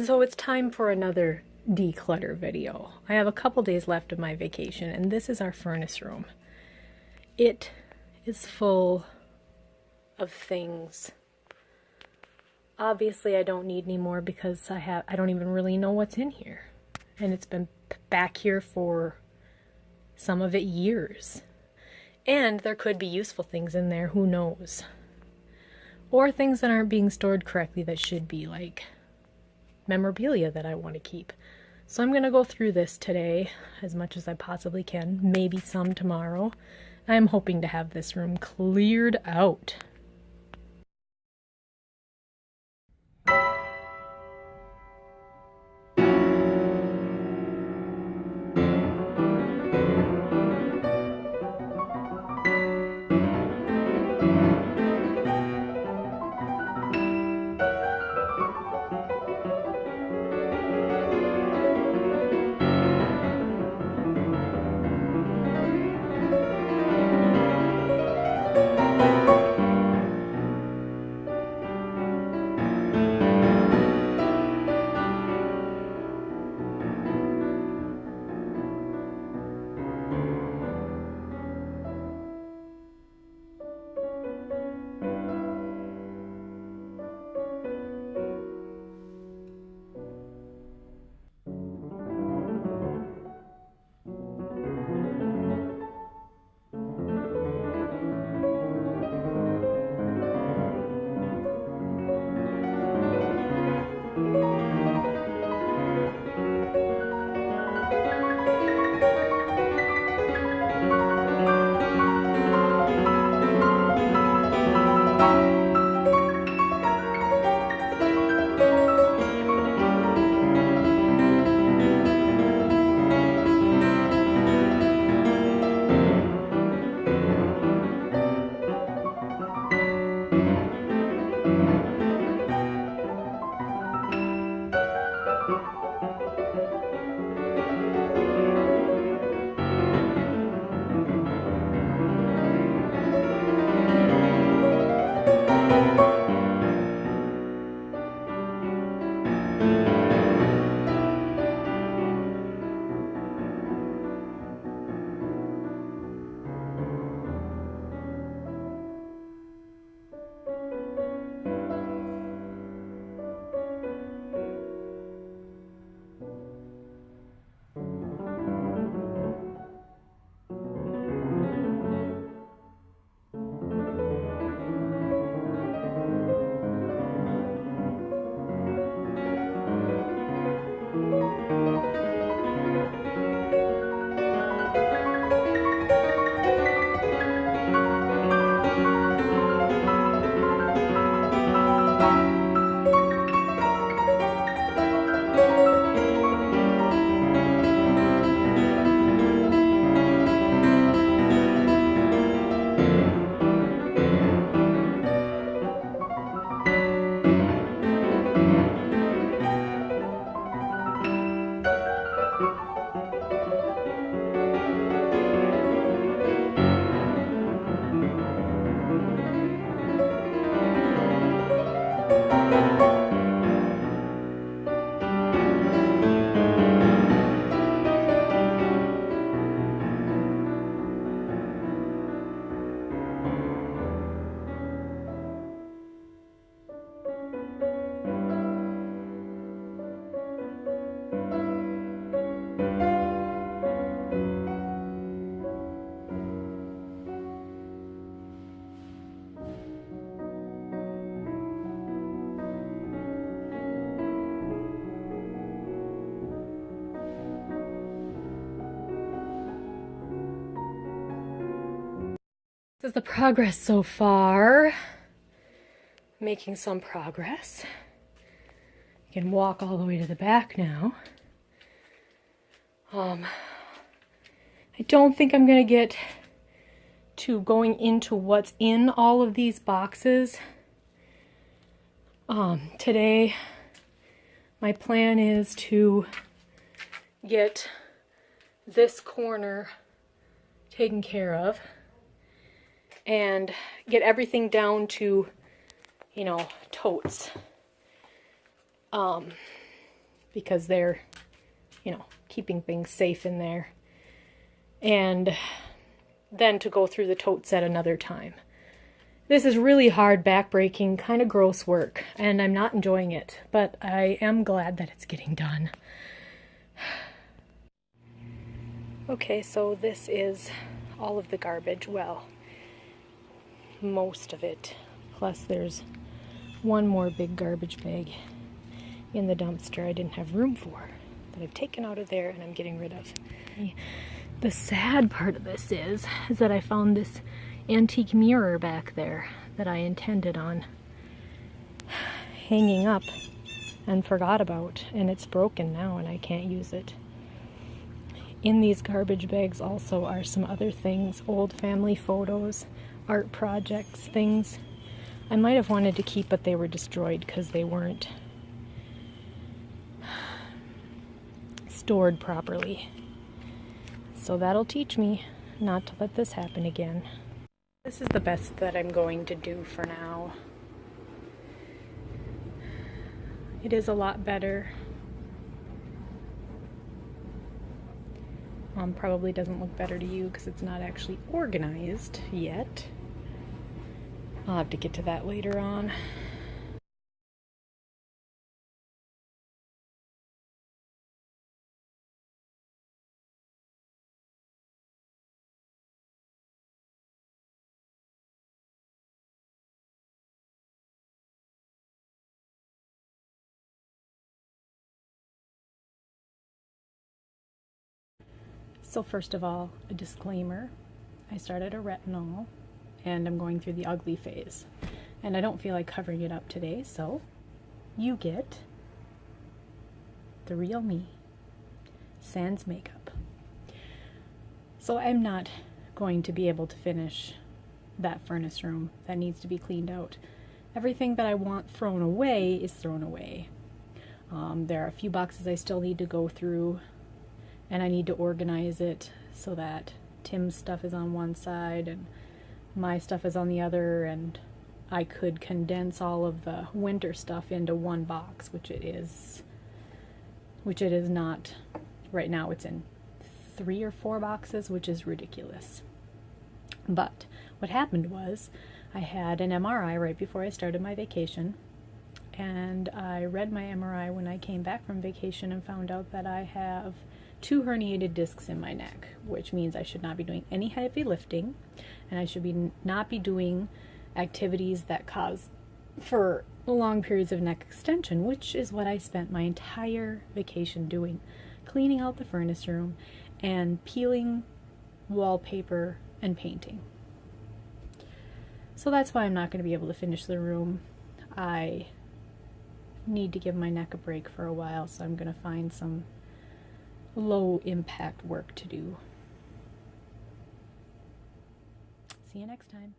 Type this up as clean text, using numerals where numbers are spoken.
So it's time for another declutter video. I have a couple days left of my vacation, and this is our furnace room. It is full of things. Obviously I don't need any more because I don't even really know what's in here. And it's been back here for some of it years. And there could be useful things in there, who knows? Or things that aren't being stored correctly that should be, like memorabilia that I want to keep. So I'm going to go through this today as much as I possibly can, maybe some tomorrow. I'm hoping to have this room cleared out. This is the progress so far. Making some progress. I can walk all the way to the back now. I don't think I'm gonna get to going into what's in all of these boxes. Today, my plan is to get this corner taken care of and get everything down to, you know, totes. because they're, you know, keeping things safe in there. And then to go through the totes at another time. This is really hard, backbreaking, kind of gross work, and I'm not enjoying it, but I am glad that it's getting done. Okay, so this is all of the garbage. Well, most of it. Plus there's one more big garbage bag in the dumpster I didn't have room for that I've taken out of there and I'm getting rid of. The sad part of this is that I found this antique mirror back there that I intended on hanging up and forgot about, and it's broken now and I can't use it. In these garbage bags also are some other things, old family photos, art projects, things I might have wanted to keep but they were destroyed because they weren't stored properly. So that'll teach me not to let this happen again. This is the best that I'm going to do for now. It is a lot better. Probably doesn't look better to you because it's not actually organized yet. I'll have to get to that later on. So first of all, a disclaimer. I started a retinol and I'm going through the ugly phase. And I don't feel like covering it up today, so you get the real me, sans makeup. So I'm not going to be able to finish that furnace room. That needs to be cleaned out. Everything that I want thrown away is thrown away. There are a few boxes I still need to go through, and I need to organize it so that Tim's stuff is on one side and my stuff is on the other, and I could condense all of the winter stuff into one box, which it is not. Right now it's in 3 or 4 boxes, which is ridiculous. But what happened was I had an MRI right before I started my vacation, and I read my MRI when I came back from vacation and found out that I have 2 herniated discs in my neck, which means I should not be doing any heavy lifting, and I should not be doing activities that cause for long periods of neck extension, which is what I spent my entire vacation doing, cleaning out the furnace room and peeling wallpaper and painting. So that's why I'm not going to be able to finish the room. I need to give my neck a break for a while, so I'm going to find some low impact work to do. See you next time.